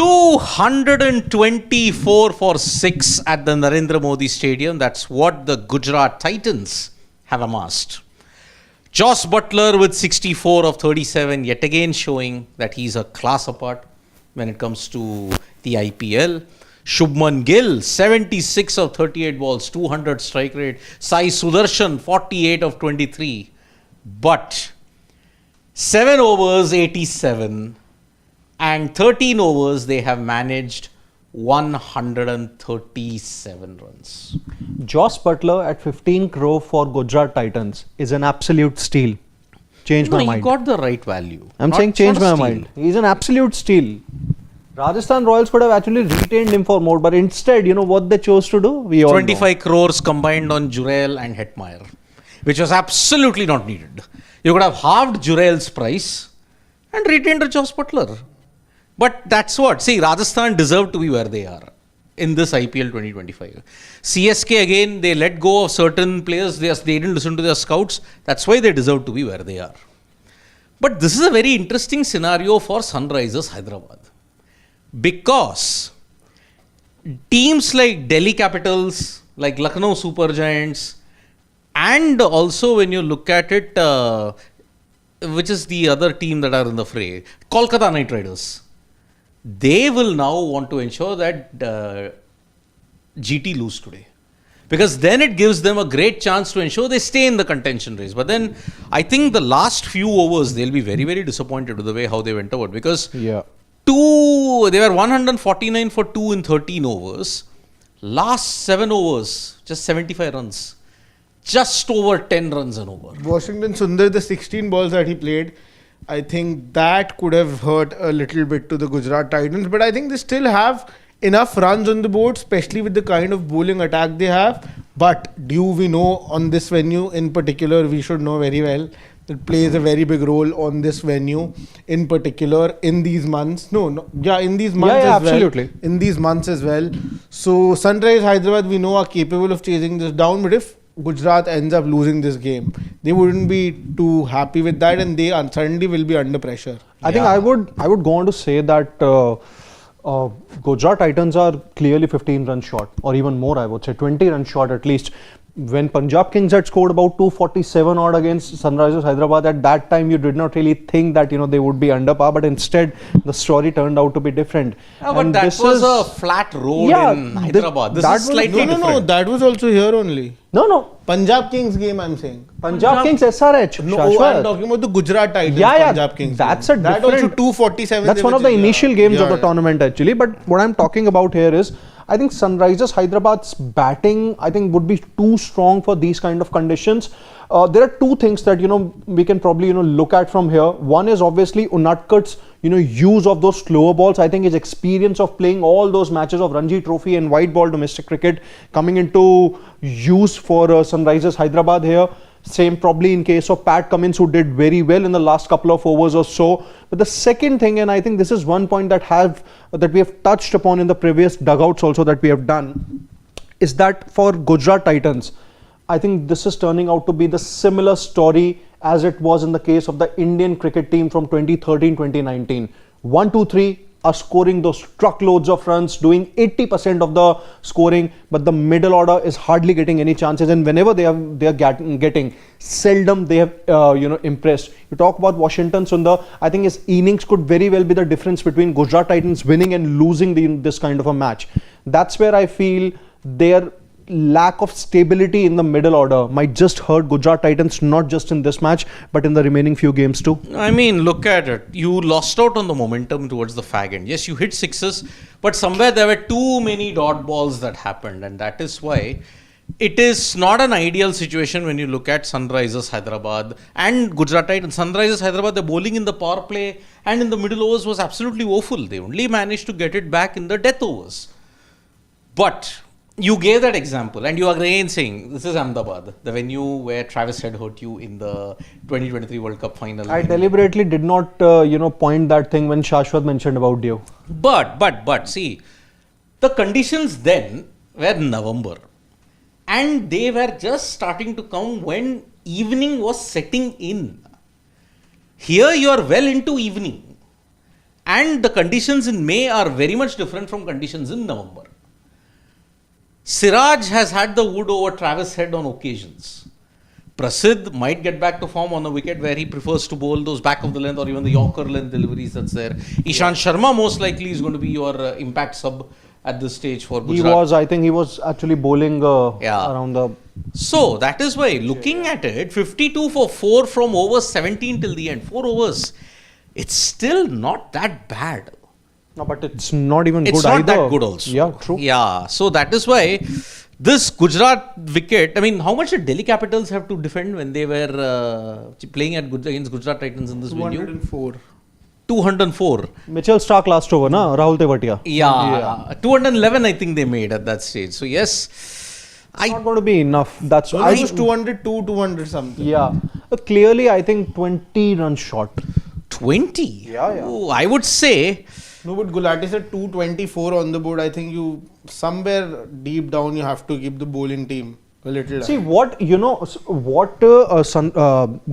224 for 6 at the Narendra Modi Stadium. That's what the Gujarat Titans have amassed. Joss Buttler with 64 of 37, yet again showing that he's a class apart when it comes to the IPL. Shubman Gill, 76 of 38 balls, 200 strike rate. Sai Sudarshan, 48 of 23. But 7 overs, 87. And 13 overs, they have managed 137 runs. Joss Buttler at 15 crore for Gujarat Titans is an absolute steal. Change my mind. You got the right value. I'm saying change my mind. He's an absolute steal. Rajasthan Royals could have actually retained him for more, but instead, you know what they chose to do? We all 25 crores combined on Jurel and Hetmeyer, which was absolutely not needed. You could have halved Jurel's price and retained a Joss Buttler. But that's what. See, Rajasthan deserved to be where they are in this IPL 2025. CSK, again, they let go of certain players. They didn't listen to their scouts. That's why they deserve to be where they are. But this is a very interesting scenario for Sunrisers Hyderabad. Because teams like Delhi Capitals, like Lucknow Super Giants, and also when you look at it, which is the other team that are in the fray, Kolkata Knight Riders, they will now want to ensure that GT lose today. Because then it gives them a great chance to ensure they stay in the contention race. But then I think the last few overs, they'll be very, very disappointed with the way how they went about. Because they were 149 for 2 in 13 overs. Last 7 overs, just 75 runs. Just over 10 runs an over. Washington Sundar, the 16 balls that he played, I think that could have hurt a little bit to the Gujarat Titans. But I think they still have enough runs on the board, especially with the kind of bowling attack they have. But do we know on this venue in particular, we should know very well, it plays a very big role on this venue in particular in these months. In these months as absolutely. well. In these months as well. So Sunrise Hyderabad, we know, are capable of chasing this down. But if Gujarat ends up losing this game, they wouldn't be too happy with that, and they suddenly will be under pressure. I think I would go on to say that Gujarat Titans are clearly 15 runs short, or even more. I would say 20 runs short at least. When Punjab Kings had scored about 247 odd against Sunrisers Hyderabad, at that time you did not really think that they would be under par, but instead the story turned out to be different. But that was a flat road in Hyderabad. This is slightly different. No, that was also here only. No. Punjab Kings game, I'm saying. Punjab Kings SRH. No, I'm talking about the Gujarat Titans. Punjab Kings. That's a different. That also 247. That's one of the initial games of the tournament actually. But what I'm talking about here is, I think Sunrisers Hyderabad's batting, I think, would be too strong for these kind of conditions. There are two things that we can probably look at from here. One is obviously Unatkut's use of those slower balls. I think his experience of playing all those matches of Ranji Trophy and white ball domestic cricket coming into use for Sunrisers Hyderabad here. Same probably in case of Pat Cummins, who did very well in the last couple of overs or so. But the second thing, and I think this is one point that we have touched upon in the previous dugouts also that we have done, is that for Gujarat Titans, I think this is turning out to be the similar story as it was in the case of the Indian cricket team from 2013-2019. 1, 2, 3 are scoring those truckloads of runs, doing 80% of the scoring, but the middle order is hardly getting any chances, and whenever they are getting, seldom they have impressed. You talk about Washington Sundar, I think his innings could very well be the difference between Gujarat Titans winning and losing this kind of a match. That's where I feel their lack of stability in the middle order might just hurt Gujarat Titans, not just in this match, but in the remaining few games too. I mean, look at it. You lost out on the momentum towards the fag end. Yes, you hit sixes, but somewhere there were too many dot balls that happened, and that is why it is not an ideal situation when you look at Sunrisers Hyderabad and Gujarat Titans. Sunrisers Hyderabad, the bowling in the power play and in the middle overs was absolutely woeful. They only managed to get it back in the death overs. But you gave that example, and you are again saying this is Ahmedabad, the venue where Travis Head hurt you in the 2023 World Cup final. I deliberately did not, point that thing when Shashwat mentioned about you. But see, the conditions then were November, and they were just starting to come when evening was setting in. Here you are well into evening, And the conditions in May are very much different from conditions in November. Siraj has had the wood over Travis Head on occasions. Prasidh might get back to form on a wicket where he prefers to bowl those back of the length or even the Yorker length deliveries that's there. Ishant Sharma most likely is going to be your impact sub at this stage for Gujarat. I think he was actually bowling around the... So that is why looking at it, 52 for 4 from over 17 till the end, 4 overs, it's still not that bad. No, but it's not even good It's either. not that good also. Yeah, true. Yeah, so that is why this Gujarat wicket, I mean, how much did Delhi Capitals have to defend when they were playing against Gujarat Titans in this venue? 204. 204. Mitchell Stark last over, na? Rahul Tewatia. Yeah, 211 I think they made at that stage. So yes, It's not going to be enough. That's I was 202, 200 something. Yeah. Clearly, I think 20 runs short. 20? Yeah. Oh, I would say... No, but Gulati said 224 on the board. I think you, somewhere deep down, you have to give the bowling team a little. See, what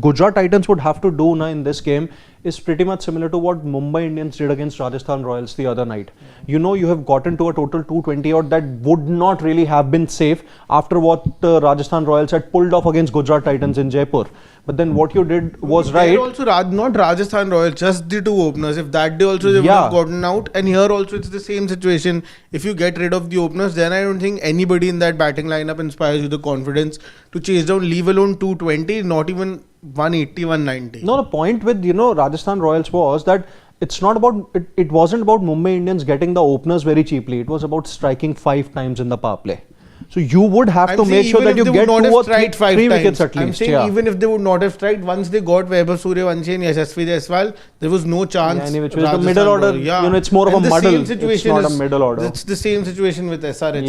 Gujarat Titans would have to do now in this game is pretty much similar to what Mumbai Indians did against Rajasthan Royals the other night. You know, you have gotten to a total 220 odd that would not really have been safe after what Rajasthan Royals had pulled off against Gujarat Titans in Jaipur. But then what you did was right. Also, not Rajasthan Royals, just the two openers. If that day also they would have gotten out, and here also it's the same situation. If you get rid of the openers, then I don't think anybody in that batting lineup inspires you the confidence to chase down, leave alone 220, not even 180, 190. No, the point with, Rajasthan Royals was that it's not about, it wasn't about Mumbai Indians getting the openers very cheaply. It was about striking 5 times in the power play. So you would have to make sure that you get 2 or 3 wickets at least. I'm saying even if they would not have struck, once they got Vaibhav Suryavanshi and Yashasvi Jaiswal, there was no chance. Yeah, anyway, the middle order, it's more of a muddle. It's not a middle order. It's the same situation with SRH.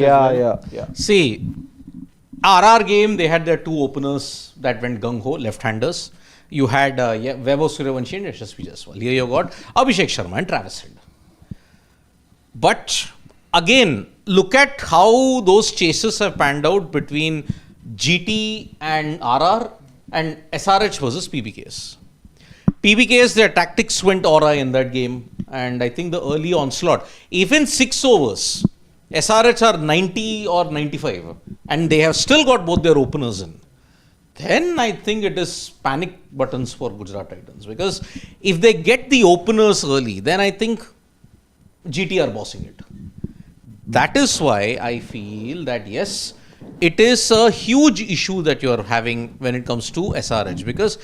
Yeah. See, RR game, they had their 2 openers that went gung-ho, left-handers. You had Vaibhav Suryavanshi and Yashasvi Jaiswal. Here you got Abhishek Sharma and Travis Head. But again, look at how those chases have panned out between GT and RR and SRH versus PBKs. PBKs, their tactics went awry in that game, and I think the early onslaught, even 6 overs, SRH are 90 or 95, and they have still got both their openers in. Then I think it is panic buttons for Gujarat Titans, because if they get the openers early, then I think GT are bossing it. That is why I feel that yes, it is a huge issue that you are having when it comes to SRH, because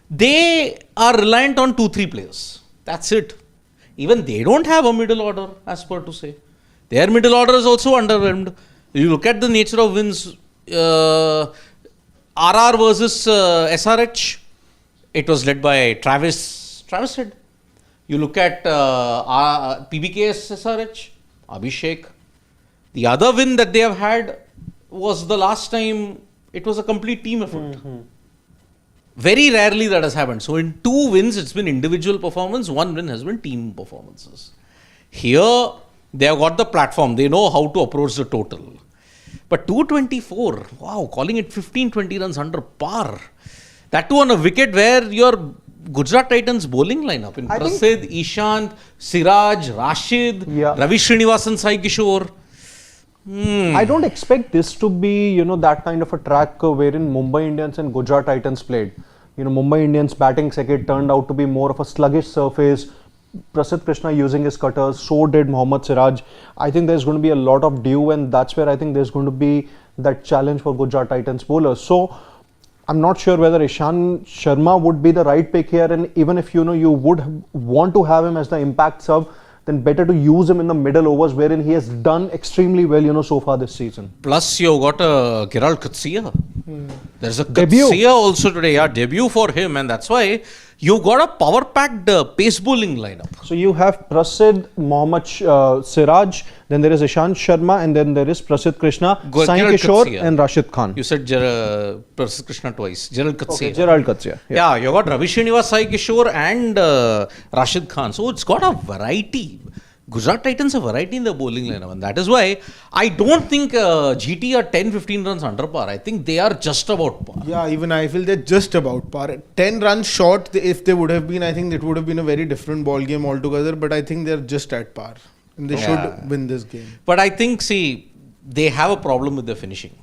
they are reliant on 2-3 players. That's it. Even they don't have a middle order, as per to say. Their middle order is also underwhelmed. You look at the nature of wins, RR versus SRH, it was led by Travis Head. You look at PBK's SRH, Abhishek. The other win that they have had was the last time it was a complete team effort. Very rarely that has happened. So in 2 wins, it's been individual performance. 1 win has been team performances. Here, they have got the platform. They know how to approach the total. But 224, wow, calling it 15-20 runs under par. That too on a wicket where your Gujarat Titans bowling lineup in Prasidh, Ishant, Siraj, Rashid, Ravi Srinivasan, Sai Kishore. I don't expect this to be, that kind of a track wherein Mumbai Indians and Gujarat Titans played. Mumbai Indians batting second turned out to be more of a sluggish surface. Prasidh Krishna using his cutters, so did Mohammad Siraj. I think there's going to be a lot of dew, and that's where I think there's going to be that challenge for Gujarat Titans bowlers. So I'm not sure whether Ishant Sharma would be the right pick here, and even if you would want to have him as the impact sub, then better to use him in the middle overs wherein he has done extremely well, so far this season. Plus, you've got a Gerald Coetzee. There's a Coetzee also today, debut for him, and that's why you've got a power-packed pace bowling lineup. So you have Prasidh, Mohammad Siraj, then there is Ishant Sharma, and then there is Prasidh Krishna, Sai Kishore, and Rashid Khan. You said Prasidh Krishna twice. Gerald Coetzee. Okay, Gerald Coetzee. Yeah, you got Ravi Srinivasan, Sai Kishore, and Rashid Khan. So it's got a variety. Gujarat Titans have variety in their bowling lineup, and that is why I don't think GT are 10-15 runs under par. I think they are just about par. Yeah, even I feel they're just about par. 10 runs short, if they would have been, I think it would have been a very different ball game altogether. But I think they're just at par. And they should win this game. But I think, see, they have a problem with their finishing.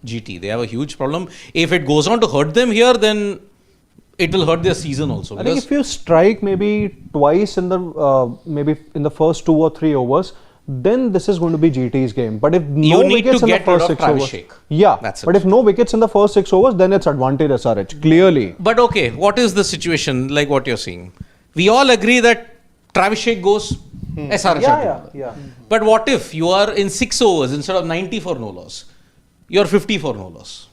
GT, they have a huge problem. If it goes on to hurt them here, then it will hurt their season also. I think if you strike maybe twice in the first 2 or 3 overs, then this is going to be GT's game. But if no wickets in the first 6 overs, but if no wickets in the first 6 overs, then it's advantage SRH clearly. But okay, what is the situation like what you're seeing? We all agree that Travis Sheikh goes SRH. Yeah. But what if you are in 6 overs instead of 90 for no loss? You're 50 for no loss.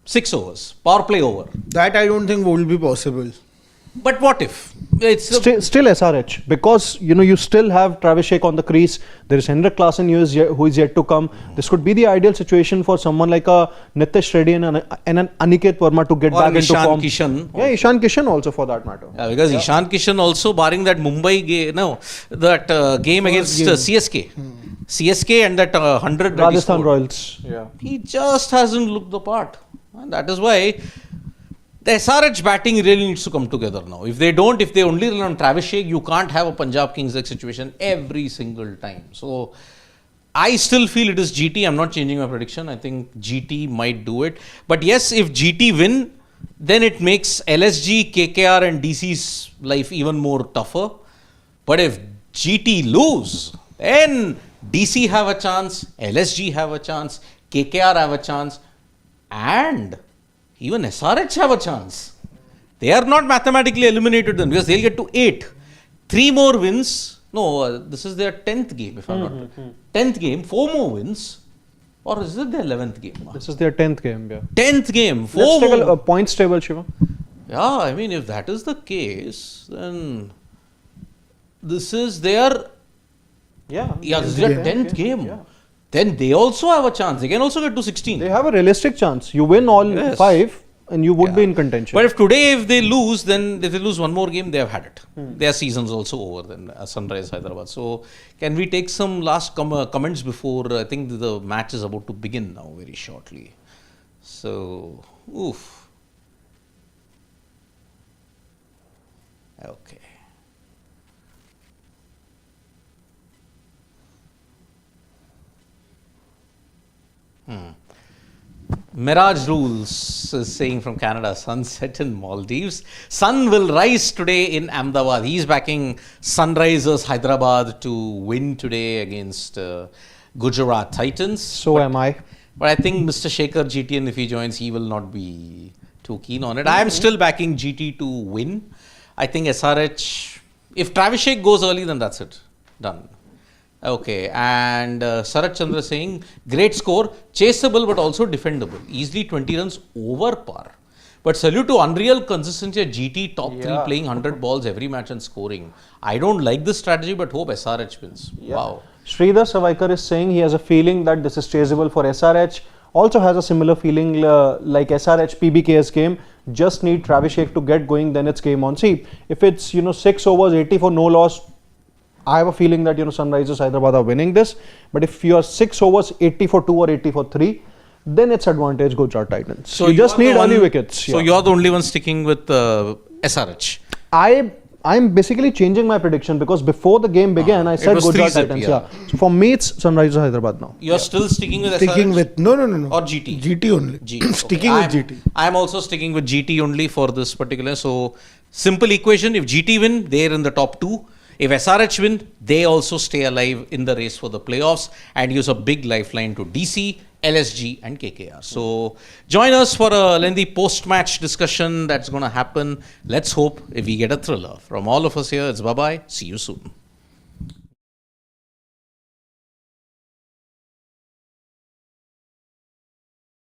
6 overs, power play over. That I don't think will be possible. But what if? It's still SRH, because you still have Travis Sheikh on the crease. There is Hendrik Klaasen who is yet to come. This could be the ideal situation for someone like a Nitish Reddy and an Aniket Verma to get back into form. Kishan. Yeah, Ishan Kishan also for that matter. Yeah, because Ishan Kishan also, barring that Mumbai game against CSK. CSK and that 100 Rajasthan Royals. Yeah. He just hasn't looked the part. And that is why the SRH batting really needs to come together now. If they only rely on Travis Sheikh, you can't have a Punjab Kings like situation every single time. So I still feel it is GT. I'm not changing my prediction. I think GT might do it. But yes, if GT win, then it makes LSG, KKR and DC's life even more tougher. But if GT lose, then DC have a chance, LSG have a chance, KKR have a chance, and even SRH have a chance. They are not mathematically eliminated then because they'll get to 8. 3 more wins. No, this is their 10th game if I'm not wrong. 10th game, 4 more wins. Or is it their 11th game? This is their 10th game, yeah. 10th game, 4 Let's more. take a points table, Shiva. Yeah, I mean, if that is the case, then this is their... this is their 10th game. Yeah. Then they also have a chance. They can also get to 16. They have a realistic chance. You win all 5 and you would be in contention. But if they lose, then if they lose one more game, they have had it. Their season's also over then, Sunrise Hyderabad. So can we take some last comments before, I think the match is about to begin now very shortly. So, oof. Okay. Mirage Rules is saying from Canada, sunset in Maldives. Sun will rise today in Ahmedabad. He's backing Sunrisers Hyderabad to win today against Gujarat Titans. So am I. But I think Mr. Shekhar GTN, if he joins, he will not be too keen on it. I am still backing GT to win. I think SRH, if Travis Sheikh goes early, then that's it. Done. Okay, and Sarat Chandra saying, great score, chaseable but also defendable. Easily 20 runs over par. But salute to unreal consistency at GT, top 3 playing 100 balls every match and scoring. I don't like this strategy but hope SRH wins. Yeah. Wow. Sridhar Savaikar is saying he has a feeling that this is chaseable for SRH. Also has a similar feeling like SRH PBK's game. Just need Travis Sheikh to get going, then it's game on. See, if it's 6 overs, 80 for no loss, I have a feeling that Sunrisers Hyderabad are winning this. But if you are 6 overs, 80 for 2 or 80 for 3, then it's advantage Gujarat Titans. So you just need early wickets. So you're the only one sticking with SRH. I'm basically changing my prediction because before the game began, I said Gujarat Titans. Yeah. So for me, it's Sunrisers Hyderabad now. You're still sticking with SRH? Sticking with no. Or GT? GT only. Sticking with GT. I'm also sticking with GT only for this particular. So simple equation: if GT win, they're in the top 2. If SRH win, they also stay alive in the race for the playoffs and use a big lifeline to DC, LSG and KKR. So join us for a lengthy post-match discussion that's going to happen. Let's hope if we get a thriller. From all of us here, it's bye-bye. See you soon.